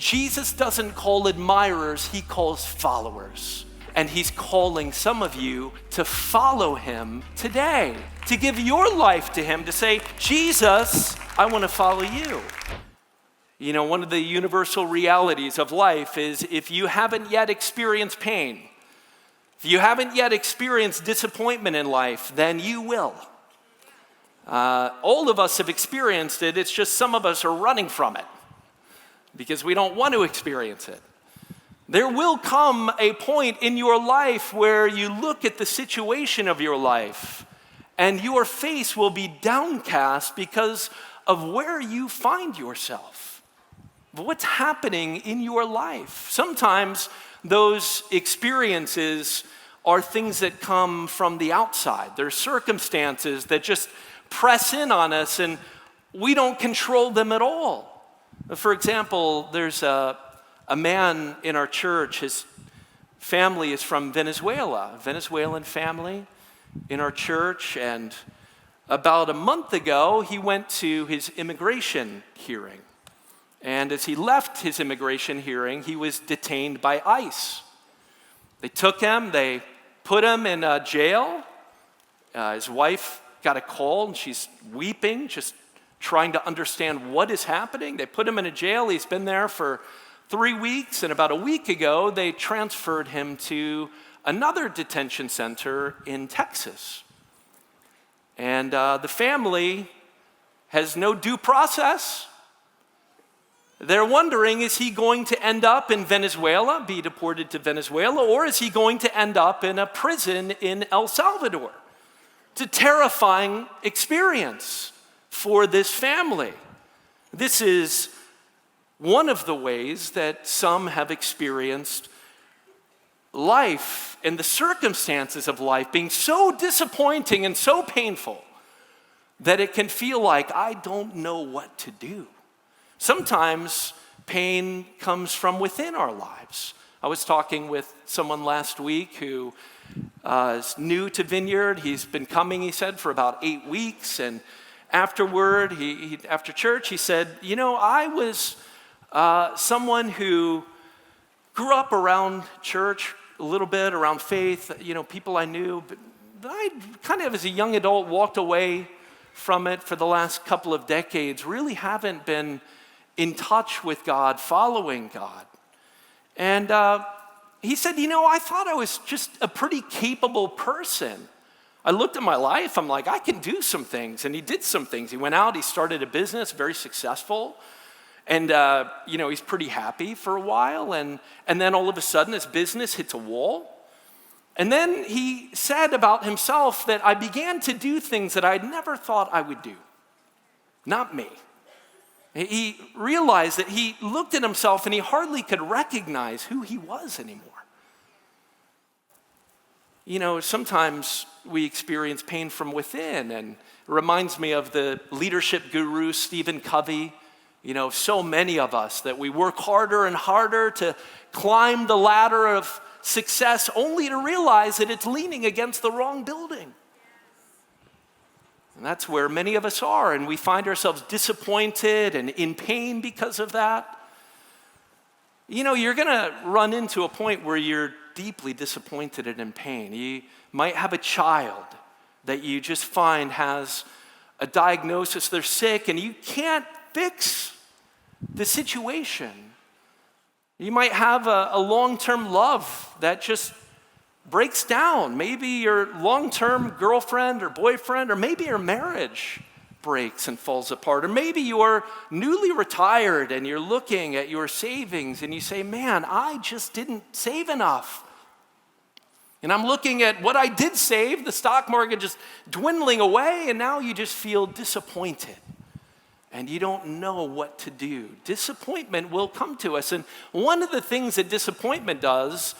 Jesus doesn't call admirers, he calls followers. And he's calling some of you to follow him today, to give your life to him, to say, Jesus, I want to follow you. You know, one of the universal realities of life is if you haven't yet experienced pain, if you haven't yet experienced disappointment in life, then you will. All of us have experienced it, it's just some of us are running from it because we don't want to experience it. There will come a point in your life where you look at the situation of your life and your face will be downcast because of where you find yourself, what's happening in your life. Sometimes those experiences are things that come from the outside. They're circumstances that just press in on us and we don't control them at all. For example, there's a man in our church, his family is from Venezuela, a Venezuelan family in our church, and about a month ago, he went to his immigration hearing. And as he left his immigration hearing, he was detained by ICE. They took him, they put him in jail. His wife got a call, and she's weeping, just trying to understand what is happening. They put him in a jail. He's been there for 3 weeks, and about a week ago, they transferred him to another detention center in Texas. And the family has no due process. They're wondering, is he going to end up in Venezuela, be deported to Venezuela, or is he going to end up in a prison in El Salvador? It's a terrifying experience for this family. This is one of the ways that some have experienced life and the circumstances of life being so disappointing and so painful that it can feel like I don't know what to do. Sometimes pain comes from within our lives. I was talking with someone last week who is new to Vineyard. He's been coming, he said, for about 8 weeks. And afterward, after church, he said, you know, I was someone who grew up around church a little bit, around faith, you know, people I knew, but I kind of as a young adult walked away from it for the last couple of decades, really haven't been in touch with God, following God. And he said, you know, I thought I was just a pretty capable person. I looked at my life, I'm like, I can do some things. And he did some things. He went out, he started a business, very successful. And, you know, he's pretty happy for a while. And then all of a sudden, his business hits a wall. And then he said about himself that I began to do things that I'd never thought I would do. Not me. He realized that he looked at himself and he hardly could recognize who he was anymore. You know, sometimes we experience pain from within, and it reminds me of the leadership guru, Stephen Covey. You know, so many of us that we work harder and harder to climb the ladder of success only to realize that it's leaning against the wrong building. And that's where many of us are, and we find ourselves disappointed and in pain because of that. You know, you're going to run into a point where you're deeply disappointed and in pain. You might have a child that you just find has a diagnosis, they're sick, and you can't fix the situation. You might have a long-term love that just breaks down. Maybe your long-term girlfriend or boyfriend, or maybe your marriage breaks and falls apart. Or maybe you're newly retired and you're looking at your savings and you say, man, I just didn't save enough. And I'm looking at what I did save, the stock market just dwindling away, and now you just feel disappointed. And you don't know what to do. Disappointment will come to us. And one of the things that disappointment does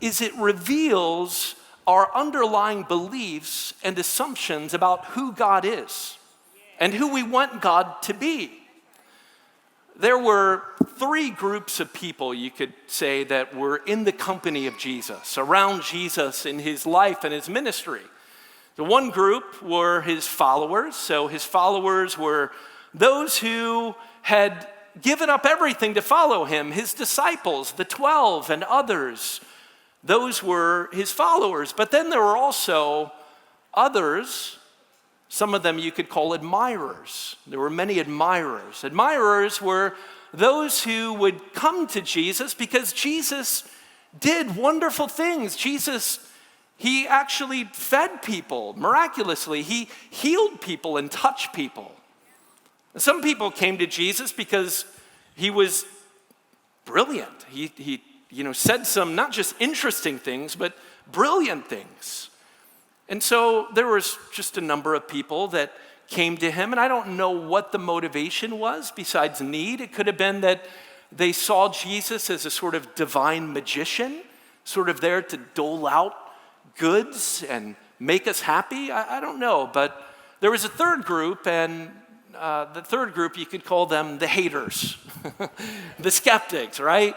is it reveals our underlying beliefs and assumptions about who God is and who we want God to be. There were 3 groups of people, you could say, that were in the company of Jesus, around Jesus in his life and his ministry. The one group were his followers. So his followers were those who had given up everything to follow him. His disciples, the 12 and others, those were his followers. But then there were also others, some of them you could call admirers. There were many admirers. Admirers were those who would come to Jesus because Jesus did wonderful things. Jesus, he actually fed people miraculously. He healed people and touched people. And some people came to Jesus because he was brilliant. He said some not just interesting things, but brilliant things. And so there was just a number of people that came to him, and I don't know what the motivation was besides need. It could have been that they saw Jesus as a sort of divine magician, sort of there to dole out goods and make us happy. I don't know, but there was a third group, and the third group, you could call them the haters, the skeptics, right?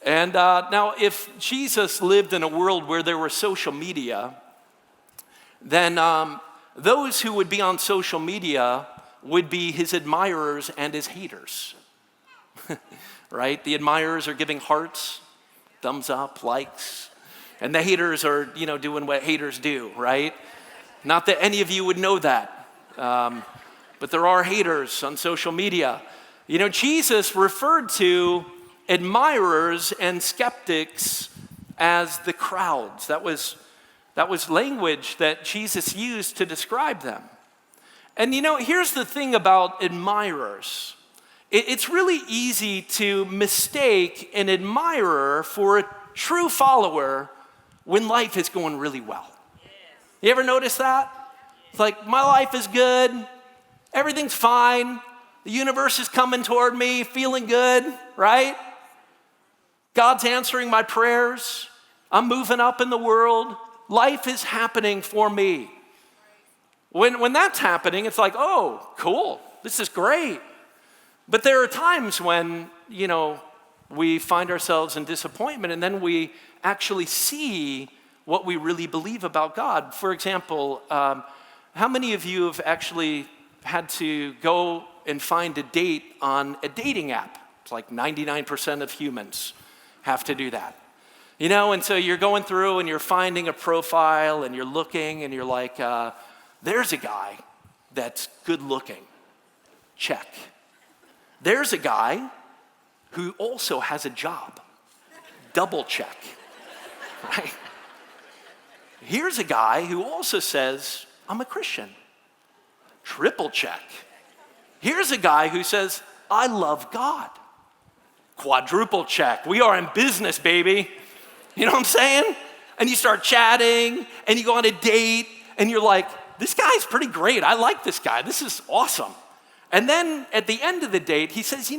And now if Jesus lived in a world where there were social media, then those who would be on social media would be his admirers and his haters, right? The admirers are giving hearts, thumbs up, likes, and the haters are, doing what haters do, right? Not that any of you would know that, but there are haters on social media. Jesus referred to admirers and skeptics as the crowds. That was language that Jesus used to describe them. And here's the thing about admirers. It's really easy to mistake an admirer for a true follower when life is going really well. You ever notice that? It's like, my life is good, everything's fine, the universe is coming toward me, feeling good, right? God's answering my prayers, I'm moving up in the world, life is happening for me. When that's happening, it's like, oh, cool, this is great. But there are times when, we find ourselves in disappointment, and then we actually see what we really believe about God. For example, how many of you have actually had to go and find a date on a dating app? It's like 99% of humans have to do that. And so you're going through and you're finding a profile and you're looking and you're like, there's a guy that's good looking. Check. There's a guy who also has a job. Double check. Right? Here's a guy who also says, I'm a Christian. Triple check. Here's a guy who says, I love God. Quadruple check. We are in business, baby. You know what I'm saying? And you start chatting, and you go on a date, and you're like, this guy's pretty great. I like this guy. This is awesome. And then at the end of the date, he says,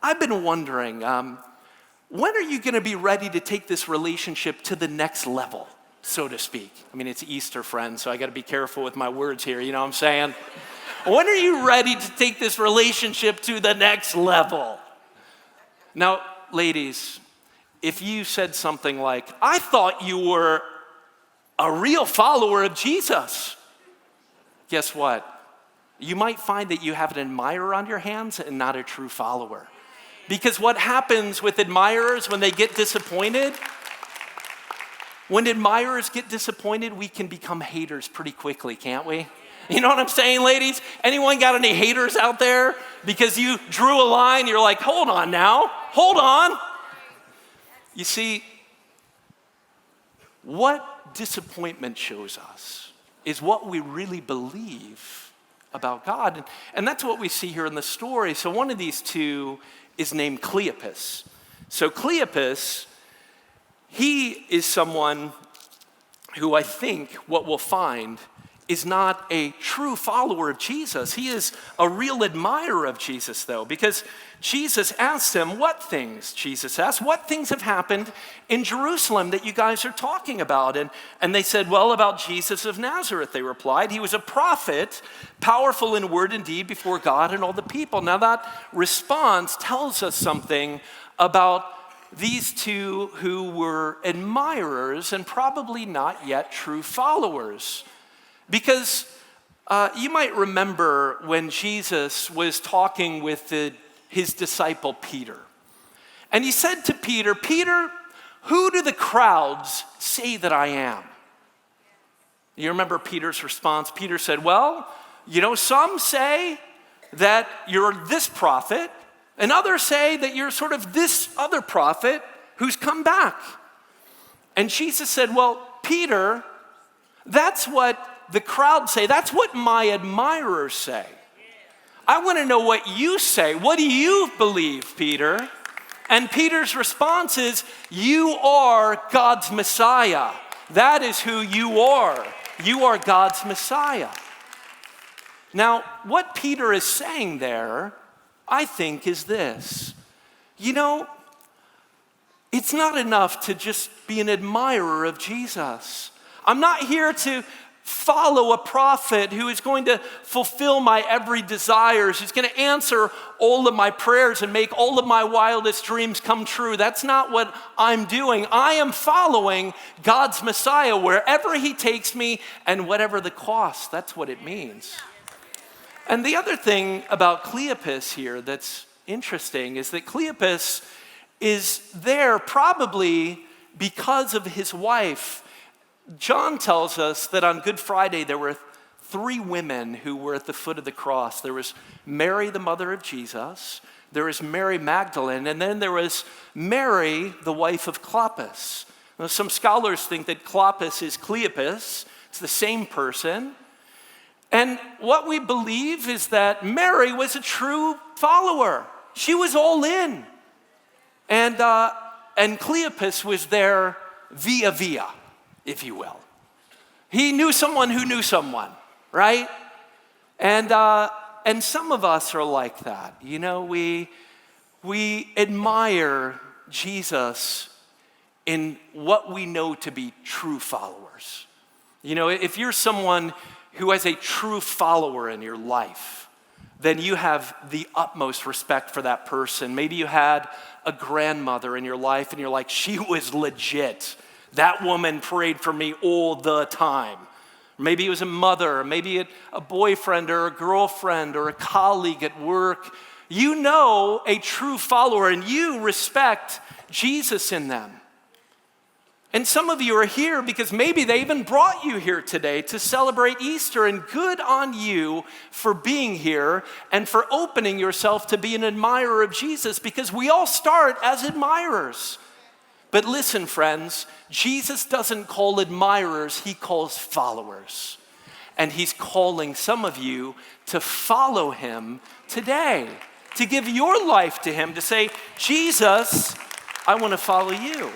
I've been wondering, when are you going to be ready to take this relationship to the next level, so to speak? I mean, it's Easter, friends, so I got to be careful with my words here, you know what I'm saying? When are you ready to take this relationship to the next level? Now, ladies, if you said something like, I thought you were a real follower of Jesus, guess what? You might find that you have an admirer on your hands and not a true follower. Because what happens with admirers when they get disappointed, when admirers get disappointed, we can become haters pretty quickly, can't we? You know what I'm saying, ladies? Anyone got any haters out there? Because you drew a line, you're like, hold on now, hold on. You see, what disappointment shows us is what we really believe about God. And that's what we see here in the story. So one of these two is named Cleopas. So Cleopas, he is someone who I think what we'll find is not a true follower of Jesus. He is a real admirer of Jesus, though, because Jesus asked him, what things, Jesus asked, what things have happened in Jerusalem that you guys are talking about? And they said, well, about Jesus of Nazareth, they replied. He was a prophet, powerful in word and deed before God and all the people. Now that response tells us something about these two who were admirers and probably not yet true followers. Because you might remember when Jesus was talking with his disciple Peter. And he said to Peter, "Peter, who do the crowds say that I am?" You remember Peter's response? Peter said, "Well, some say that you're this prophet, and others say that you're sort of this other prophet who's come back." And Jesus said, "Well, Peter, that's what the crowd say. That's what my admirers say. I want to know what you say. What do you believe, Peter?" And Peter's response is, "You are God's Messiah. That is who you are. You are God's Messiah." Now, what Peter is saying there, I think, is this. It's not enough to just be an admirer of Jesus. I'm not here to follow a prophet who is going to fulfill my every desires, who's going to answer all of my prayers and make all of my wildest dreams come true. That's not what I'm doing. I am following God's Messiah wherever he takes me and whatever the cost. That's what it means. And the other thing about Cleopas here that's interesting is that Cleopas is there probably because of his wife. John tells us that on Good Friday there were 3 women who were at the foot of the cross. There was Mary, the mother of Jesus, there was Mary Magdalene, and then there was Mary, the wife of Clopas. Now, some scholars think that Clopas is Cleopas. It's the same person. And what we believe is that Mary was a true follower. She was all in. And Cleopas was there via, if you will. He knew someone who knew someone, right? And some of us are like that. We admire Jesus in what we know to be true followers. If you're someone who has a true follower in your life, then you have the utmost respect for that person. Maybe you had a grandmother in your life and you're like, she was legit. That woman prayed for me all the time. Maybe it was a mother, maybe a boyfriend or a girlfriend or a colleague at work. You know a true follower and you respect Jesus in them. And some of you are here because maybe they even brought you here today to celebrate Easter, and good on you for being here and for opening yourself to be an admirer of Jesus, because we all start as admirers. But listen, friends, Jesus doesn't call admirers, he calls followers. And he's calling some of you to follow him today, to give your life to him, to say, Jesus, I want to follow you.